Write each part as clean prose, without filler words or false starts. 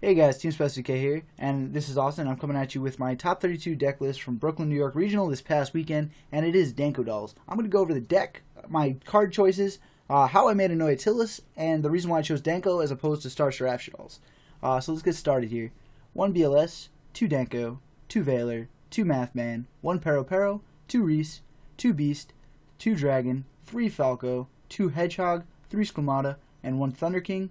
Hey guys, Team Special K here, and this is Austin. I'm coming at you with my top 32 deck list from Brooklyn, New York Regional this past weekend, and it is Denko dolls. I'm going to go over the deck, my card choices, how I made a Atlas, and the reason why I chose Denko as opposed to Starshire dolls. So let's get started here. 1 BLS, 2 Denko, 2 Veiler, 2 Mathman, 1 Pero, 2 Reese, 2 Beast, 2 Dragon, 3 Falco, 2 Hedgehog, 3 Squamata, and 1 Thunder King.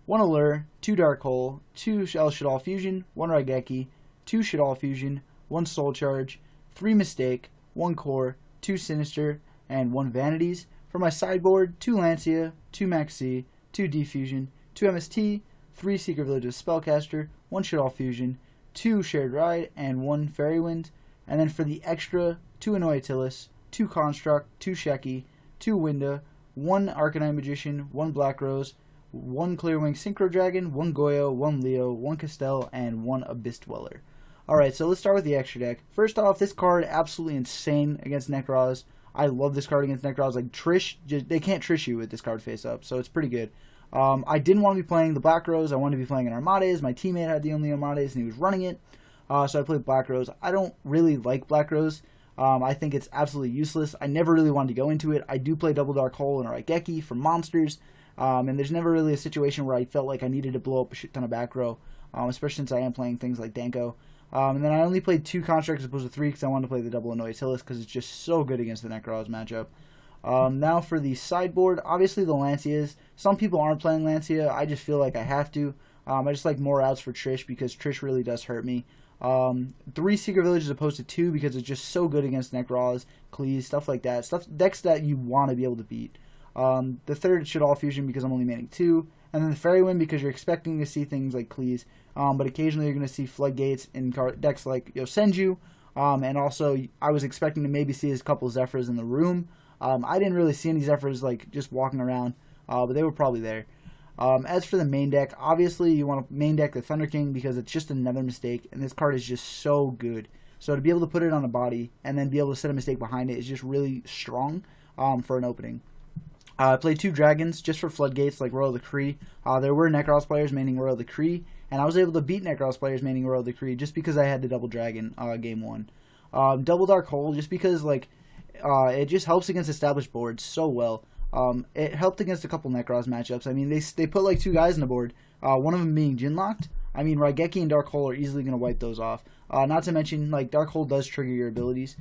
1 Allure, 2 Dark Hole, 2 Shaddoll Fusion, 1 Raigeki, 2 Shaddoll Fusion, 1 Soul Charge, 3 Mistake, 1 Core, 2 Sinister, and 1 Vanities. For my sideboard, 2 Lancia, 2 Maxi, 2 Defusion, 2 MST, 3 Secret Village of Spellcaster, 1 Shaddoll Fusion, 2 Shared Ride, and 1 Fairy Wind. And then for the extra, 2 Atlas, 2 Construct, 2 Sheki, 2 Winda, 1 Arcanine Magician, 1 Black Rose, 1 Clearwing Synchro Dragon, 1 Goyo, 1 Leo, 1 Castell, and 1 Abyss Dweller. Alright, so let's start with the extra deck. First off, this card absolutely insane against Nekroz. I love this card against Nekroz. Like Trish, they can't Trish you with this card face up, so it's pretty good. I didn't want to be playing the Black Rose. I wanted to be playing an Armades. My teammate had the only Armades, and he was running it. So I played Black Rose. I don't really like Black Rose. I think it's absolutely useless. I never really wanted to go into it. I do play Double Dark Hole and Raigeki for monsters. And there's never really a situation where I felt like I needed to blow up a shit ton of back row, especially since I am playing things like Denko. And then I only played 2 constructs as opposed to 3 because I wanted to play the double Atlas because it's just so good against the Nekroz matchup. Now for the sideboard, obviously the Lancias. Some people aren't playing Lancia. I just feel like I have to. I just like more outs for Trish because Trish really does hurt me. 3 Secret Village as opposed to 2 because it's just so good against Nekroz, Cleese, stuff like that. Decks that you want to be able to beat. The third Shaddoll Fusion because I'm only manning 2, and then the Fairy Wind because you're expecting to see things like Cleese, but occasionally you're going to see Floodgates in decks like Yosenju, and also I was expecting to maybe see a couple Zephyrs in the room. I didn't really see any Zephyrs like just walking around, but they were probably there. As for the main deck, obviously you want to main deck the Thunder King because it's just another Mistake, and this card is just so good. So to be able to put it on a body and then be able to set a Mistake behind it is just really strong for an opening. I played 2 Dragons just for Floodgates like Royal Decree. There were Nekroz players maining Royal Decree, and I was able to beat Nekroz players maining Royal Decree just because I had the Double Dragon game 1. Double Dark Hole just because like it just helps against established boards so well. It helped against a couple Nekroz matchups. I mean, they put like 2 guys on the board, one of them being Gin-locked. I mean, Raigeki and Dark Hole are easily going to wipe those off. Not to mention, like, Dark Hole does trigger your abilities,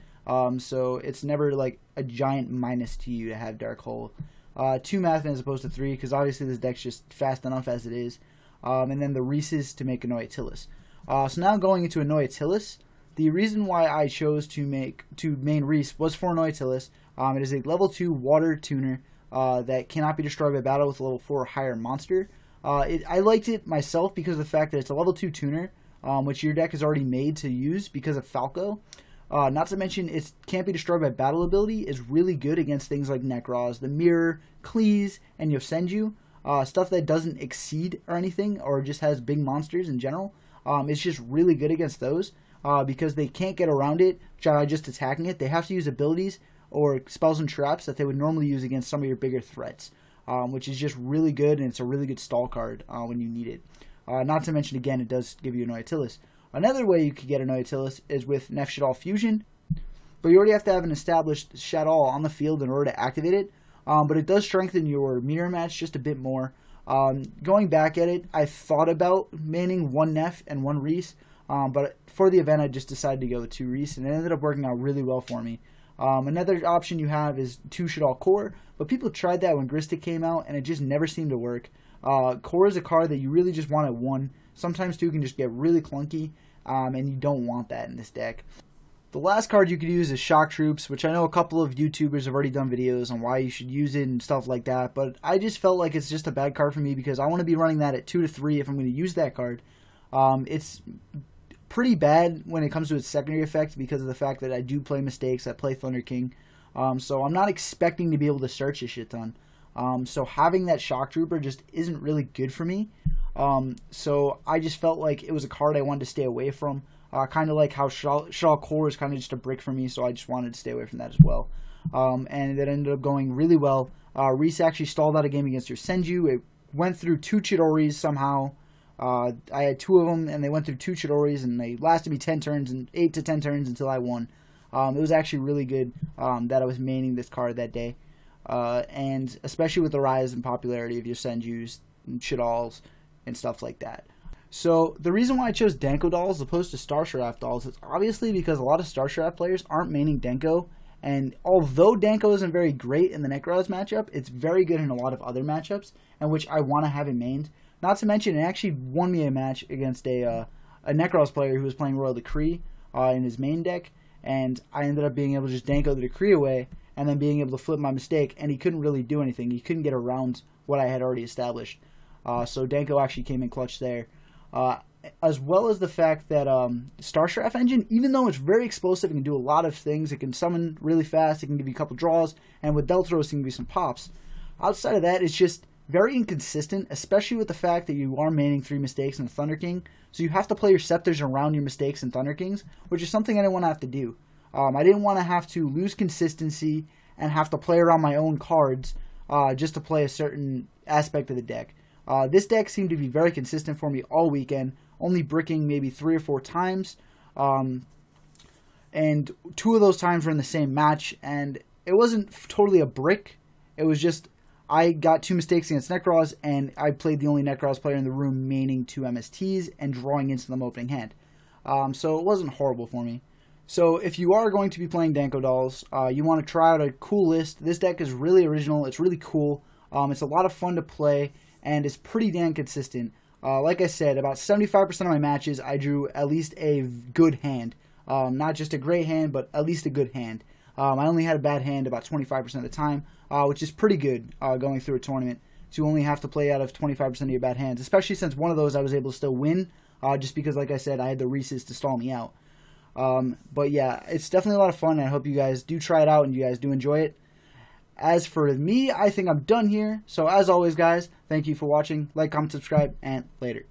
so it's never like a giant minus to you to have Dark Hole. 2 Mathman as opposed to 3, because obviously this deck's just fast enough as it is. And then the Reese's to make a Atlas. So now going into a Atlas, the reason why I chose to main Reese was for Atlas. It is a level 2 water tuner that cannot be destroyed by battle with a level 4 or higher monster. I liked it myself because of the fact that it's a level 2 tuner, which your deck is already made to use because of Falco. Not to mention, it can't be destroyed by battle ability is really good against things like Nekroz, the Mirror, Cleese, and Yosenju. Stuff that doesn't exceed or anything, or just has big monsters in general. It's just really good against those because they can't get around it by just attacking it. They have to use abilities or spells and traps that they would normally use against some of your bigger threats, which is just really good, and it's a really good stall card when you need it. Not to mention, again, it does give you an Atlas. Another way you could get an Atlas is with Nef Shaddoll Fusion, but you already have to have an established Shaddoll on the field in order to activate it, but it does strengthen your mirror match just a bit more. Going back at it, I thought about manning 1 Nef and 1 Reese, but for the event I just decided to go with 2 Reese, and it ended up working out really well for me. Another option you have is 2 Shaddoll Core, but people tried that when Gristic came out, and it just never seemed to work. Core is a card that you really just want at 1. Sometimes 2 can just get really clunky, and you don't want that in this deck. The last card you could use is Shock Troops, which I know a couple of YouTubers have already done videos on why you should use it and stuff like that, but I just felt like it's just a bad card for me because I want to be running that at 2 to 3 if I'm going to use that card. It's pretty bad when it comes to its secondary effect because of the fact that I do play Mistakes, I play Thunder King, so I'm not expecting to be able to search a shit ton. So having that Shock Trooper just isn't really good for me. So I just felt like it was a card I wanted to stay away from. Kind of like how Shaddoll Core is kind of just a brick for me, so I just wanted to stay away from that as well. And it ended up going really well. Reese actually stalled out a game against your Senju. It went through 2 Chidoris somehow, I had 2 of them, and they went through 2 Chidoris, and they lasted me 10 turns, and 8 to 10 turns until I won. It was actually really good that I was maining this card that day. And especially with the rise in popularity of your Senjus and Chidolls and stuff like that. So the reason why I chose Denko dolls as opposed to Star Sheriff dolls is obviously because a lot of Star Sheriff players aren't maining Denko, and although Denko isn't very great in the Necros matchup, it's very good in a lot of other matchups, and which I want to have it mained. Not to mention, it actually won me a match against a Necros player who was playing Royal Decree in his main deck, and I ended up being able to just Denko the Decree away, and then being able to flip my mistake, and he couldn't really do anything. He couldn't get around what I had already established. So Denko actually came in clutch there. As well as the fact that Star Sheriff engine, even though it's very explosive and can do a lot of things, it can summon really fast, it can give you a couple draws, and with Deltros it can give you some pops. Outside of that, it's just very inconsistent, especially with the fact that you are maining 3 mistakes in Thunder King, so you have to play your Scepters around your mistakes in Thunder Kings, which is something I didn't want to have to do. I didn't want to have to lose consistency and have to play around my own cards just to play a certain aspect of the deck. This deck seemed to be very consistent for me all weekend, only bricking maybe 3 or 4 times, and 2 of those times were in the same match, and it wasn't totally a brick. It was just I got 2 mistakes against Necros, and I played the only Necros player in the room maining 2 MSTs and drawing into them opening hand. So it wasn't horrible for me. So if you are going to be playing Denko dolls, you want to try out a cool list. This deck is really original. It's really cool. It's a lot of fun to play, and it's pretty damn consistent. Like I said, about 75% of my matches, I drew at least a good hand. Not just a great hand, but at least a good hand. I only had a bad hand about 25% of the time, which is pretty good going through a tournament to only have to play out of 25% of your bad hands, especially since one of those I was able to still win, just because, like I said, I had the Reese's to stall me out. But yeah, it's definitely a lot of fun, and I hope you guys do try it out and you guys do enjoy it. As for me, I think I'm done here. So as always, guys, thank you for watching. Like, comment, subscribe, and later.